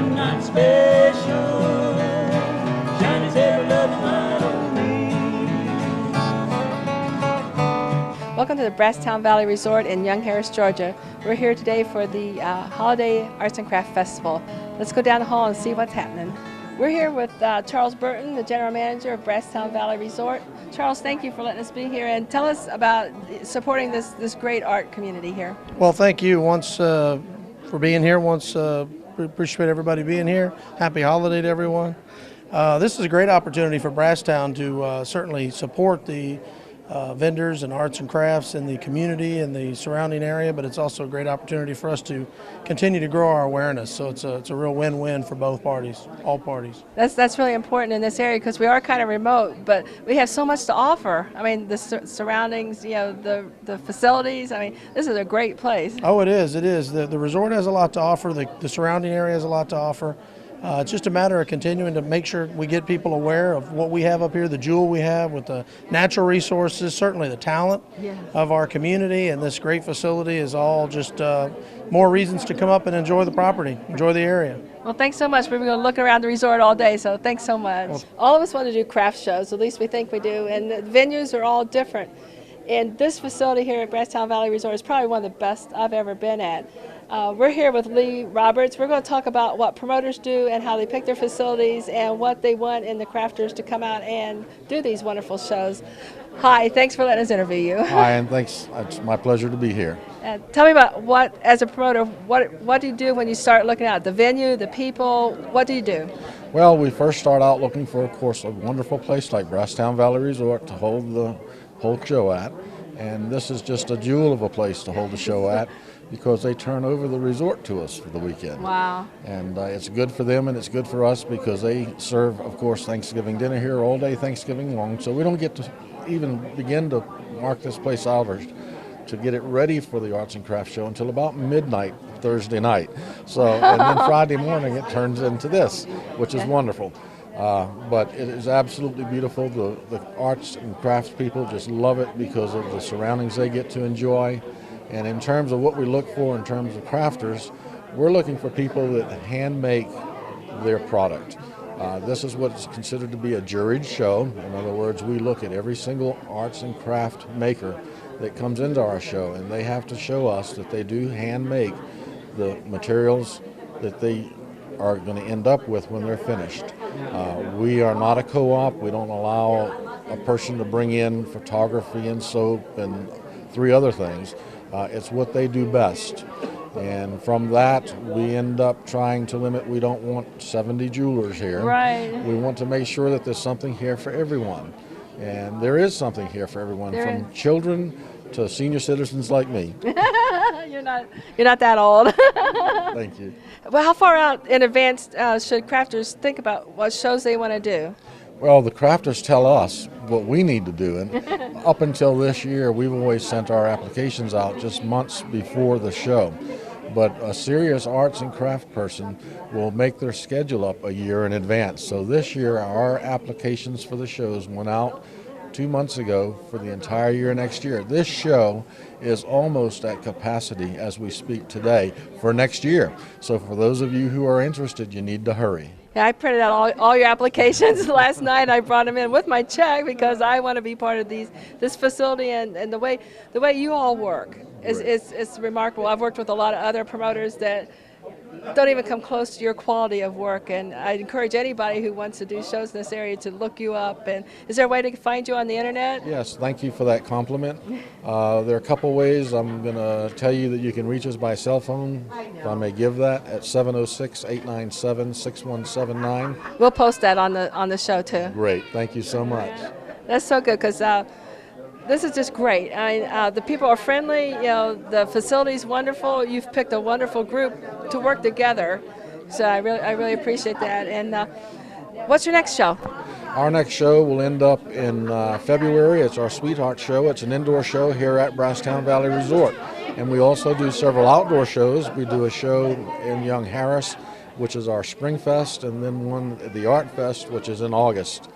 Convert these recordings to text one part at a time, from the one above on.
midnight special. Shine his every loving light on me. Welcome to the Brasstown Valley Resort in Young Harris, Georgia. We're here today for the Holiday Arts and Craft Festival. Let's go down the hall and see what's happening. We're here with Charles Burton, the General Manager of Brasstown Valley Resort. Charles, thank you for letting us be here, and tell us about supporting this great art community here. Well, thank you for being here. We appreciate everybody being here. Happy holiday to everyone. This is a great opportunity for Brasstown to certainly support the vendors and arts and crafts in the community and the surrounding area, but it's also a great opportunity for us to continue to grow our awareness. So it's a real win-win for both parties, all parties. That's really important in this area because we are kind of remote, but we have so much to offer. I mean, the surroundings, you know, the facilities. I mean, this is a great place. Oh, it is. It is. The resort has a lot to offer. The surrounding area has a lot to offer. It's just a matter of continuing to make sure we get people aware of what we have up here, the jewel we have with the natural resources, certainly the talent of our community, and this great facility is all just more reasons to come up and enjoy the property, enjoy the area. Well, thanks so much. We're going to look around the resort all day, so thanks so much. Well, all of us want to do craft shows, at least we think we do, and the venues are all different. And this facility here at Brasstown Valley Resort is probably one of the best I've ever been at. We're here with Lee Roberts. We're going to talk about what promoters do and how they pick their facilities and what they want in the crafters to come out and do these wonderful shows. Hi, thanks for letting us interview you. Hi, and thanks. It's my pleasure to be here. Tell me about what, as a promoter, what do you do when you start looking at the venue, the people? What do you do? Well, we first start out looking for, of course, a wonderful place like Brasstown Valley Resort to hold the whole show at. And this is just a jewel of a place to hold the show at because they turn over the resort to us for the weekend. Wow. And it's good for them and it's good for us because they serve, of course, Thanksgiving dinner here all day Thanksgiving long. So we don't get to even begin to mark this place out or to get it ready for the Arts and Crafts Show until about midnight Thursday night. So, and then Friday morning it turns into this, which is wonderful. But it is absolutely beautiful. The arts and crafts people just love it because of the surroundings they get to enjoy. And in terms of what we look for in terms of crafters, we're looking for people that hand make their product. This is what's considered to be a juried show. In other words, we look at every single arts and craft maker that comes into our show, and they have to show us that they do hand make the materials that they are going to end up with when they're finished. We are not a co-op. We don't allow a person to bring in photography and soap and 3 other things. It's what they do best. And from that, we end up trying to limit. We don't want 70 jewelers here. Right. We want to make sure that there's something here for everyone. And there is something here for everyone, from children to senior citizens like me. You're not that old. Thank you. Well, how far out in advance should crafters think about what shows they want to do? Well, the crafters tell us what we need to do, and up until this year, we've always sent our applications out just months before the show. But a serious arts and craft person will make their schedule up a year in advance. So this year, our applications for the shows went out 2 months ago for the entire year next year. This show is almost at capacity as we speak today for next year. So for those of you who are interested, you need to hurry. Yeah, I printed out all your applications last night. I brought them in with my check because I want to be part of this facility, and the way you all work is remarkable. I've worked with a lot of other promoters that don't even come close to your quality of work, and I encourage anybody who wants to do shows in this area to look you up. And is there a way to find you on the internet? Yes, thank you for that compliment. There are a couple ways. I'm going to tell you that you can reach us by cell phone, if I may give that, at 706-897-6179. We'll post that on the show too. Great, thank you so much. That's so good because this is just great. The people are friendly. You know, the facility's wonderful. You've picked a wonderful group to work together. So I really appreciate that. And what's your next show? Our next show will end up in February. It's our Sweetheart Show. It's an indoor show here at Brasstown Valley Resort. And we also do several outdoor shows. We do a show in Young Harris, which is our Spring Fest, and then one at the Art Fest, which is in August.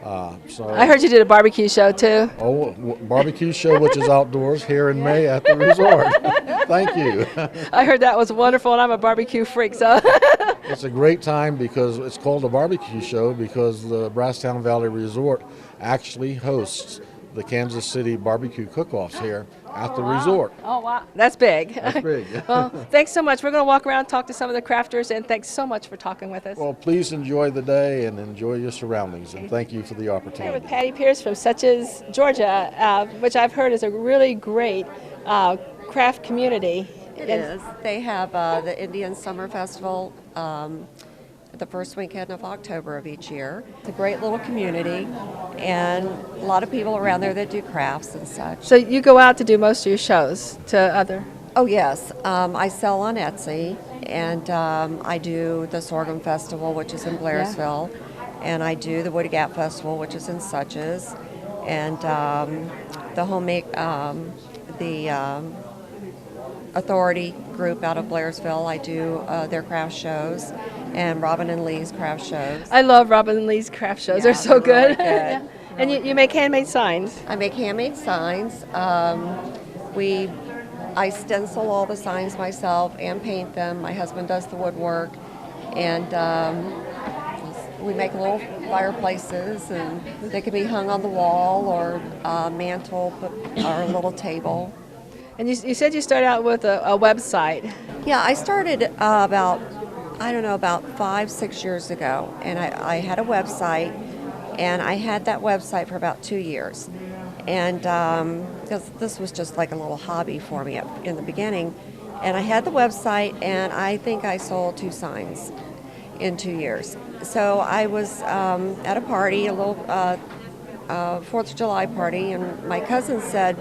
I heard you did a barbecue show too. Oh, barbecue show, which is outdoors here in May at the resort. Thank you. I heard that was wonderful, and I'm a barbecue freak, so. It's a great time because it's called a barbecue show because the Brasstown Valley Resort actually hosts the Kansas City barbecue cook-offs here at the resort. Oh, wow. That's big. That's big. Well, thanks so much. We're going to walk around, talk to some of the crafters, and thanks so much for talking with us. Well, please enjoy the day and enjoy your surroundings, and thank you for the Here opportunity. with Patty Pierce from Suches, Georgia, which I've heard is a really great craft community. It is. They have the Indian Summer Festival the first weekend of October of each year. It's a great little community and a lot of people around there that do crafts and such. So you go out to do most of your shows to other? Oh yes, I sell on Etsy and I do the Sorghum Festival, which is in Blairsville, and I do the Woody Gap Festival, which is in Suches, and the homemade, Authority group out of Blairsville. I do their craft shows and Robin and Lee's craft shows. I love Robin and Lee's craft shows. Yeah, they're so they're good. really good. Yeah. And you make handmade signs. I make handmade signs. I stencil all the signs myself and paint them. My husband does the woodwork, and we make little fireplaces, and they can be hung on the wall or mantle or a little table. And you said you started out with a website. Yeah, I started about 5-6 years ago, and I had a website, and I had that website for about 2 years. And this was just like a little hobby for me in the beginning. And I had the website, and I think I sold 2 signs in 2 years. So I was at a party, a little 4th of July party, and my cousin said,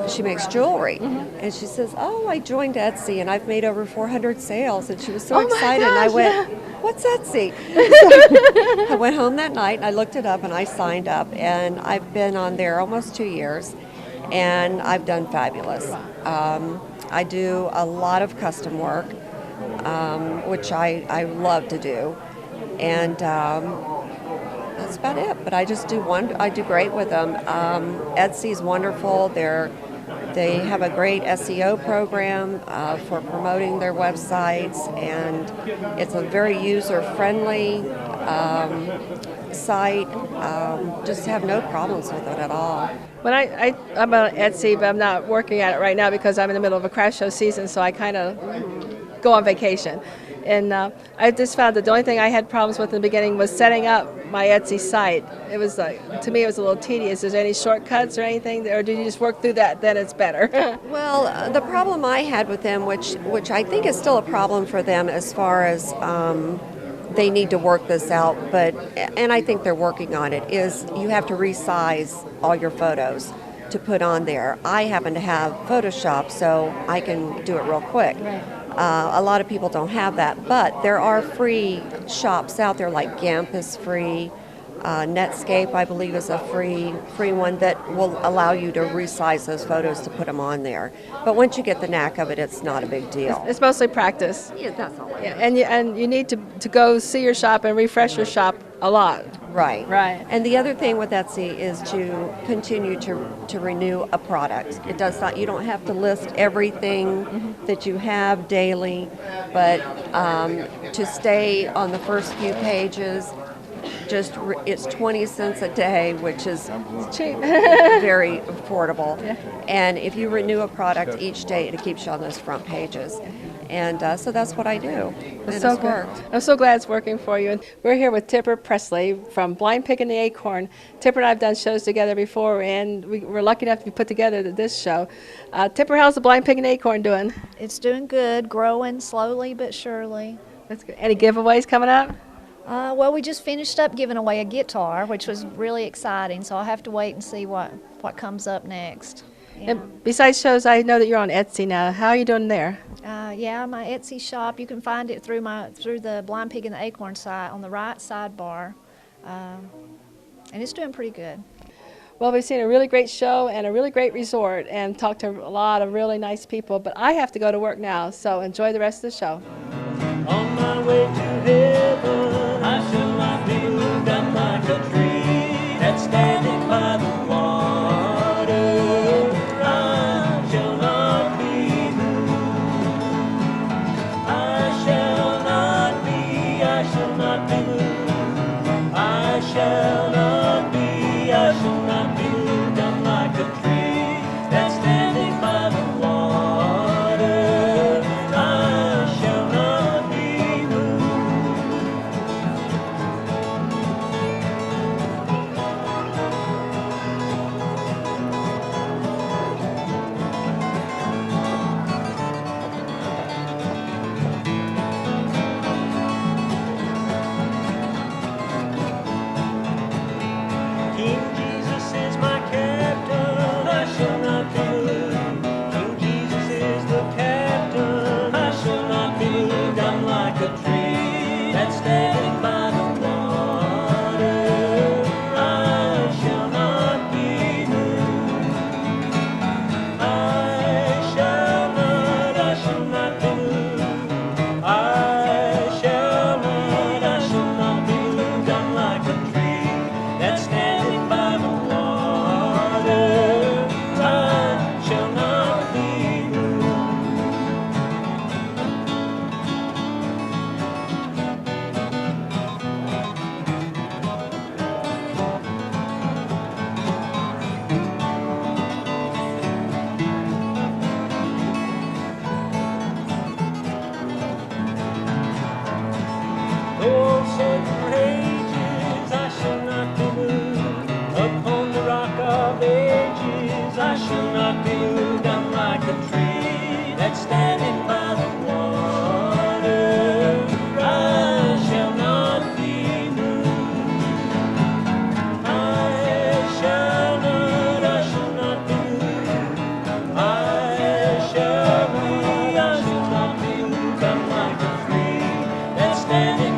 she makes jewelry, and she says, "Oh, I joined Etsy, and I've made over 400 sales." And she was so excited. And I went, "What's Etsy?" So I went home that night, and I looked it up, and I signed up, and I've been on there almost 2 years, and I've done fabulous. I do a lot of custom work, which I love to do, and that's about it. But I just do I do great with them. Etsy's wonderful. They have a great SEO program for promoting their websites, and it's a very user-friendly site. Just have no problems with it at all. When I'm on Etsy, but I'm not working at it right now because I'm in the middle of a craft show season, so I kind of go on vacation. And I just found that the only thing I had problems with in the beginning was setting up my Etsy site. It was to me, it was a little tedious. Is there any shortcuts or anything, or did you just work through that? Then it's better. Well, the problem I had with them, which I think is still a problem for them as far as they need to work this out, and I think they're working on it, is you have to resize all your photos to put on there. I happen to have Photoshop, so I can do it real quick. Right. A lot of people don't have that, but there are free shops out there, like GIMP is free. Netscape, I believe, is a free one that will allow you to resize those photos to put them on there. But once you get the knack of it, it's not a big deal. It's mostly practice. Yeah, that's all it is. And you need to go see your shop and refresh your shop a lot. Right. Right. And the other thing with Etsy is to continue to renew a product. It does not. You don't have to list everything that you have daily, but to stay on the first few pages. It's 20 cents a day, which is cheap, very affordable. Yeah. And if you renew a product each day, it keeps you on those front pages. And so that's what I do. It's so good. I'm so glad it's working for you. And we're here with Tipper Presley from Blind Pig and the Acorn. Tipper and I have done shows together before, and we're lucky enough to be put together to this show. Tipper, how's the Blind Pig and the Acorn doing? It's doing good, growing slowly but surely. That's good. Any giveaways coming up? Well, we just finished up giving away a guitar, which was really exciting, so I'll have to wait and see what comes up next. Yeah. And besides shows, I know that you're on Etsy now. How are you doing there? Yeah, my Etsy shop, you can find it through the Blind Pig and the Acorn site on the right sidebar, and it's doing pretty good. Well, we've seen a really great show and a really great resort and talked to a lot of really nice people, but I have to go to work now, so enjoy the rest of the show. On my way to heaven, I shall not be moved. I'm like a tree that's standing by the water. I shall not be moved. that's standing by the water. I shall not be moved. I shall not be moved. I shall not be moved. I'm like a tree that's standing by the water. I shall not be moved. Though certain rages, I shall not be moved. Upon the rock of ages, I shall not be moved. I'm like a tree that's standing by the water. I shall not be moved. I shall not be moved. I shall not be moved. I'm like a tree that's standing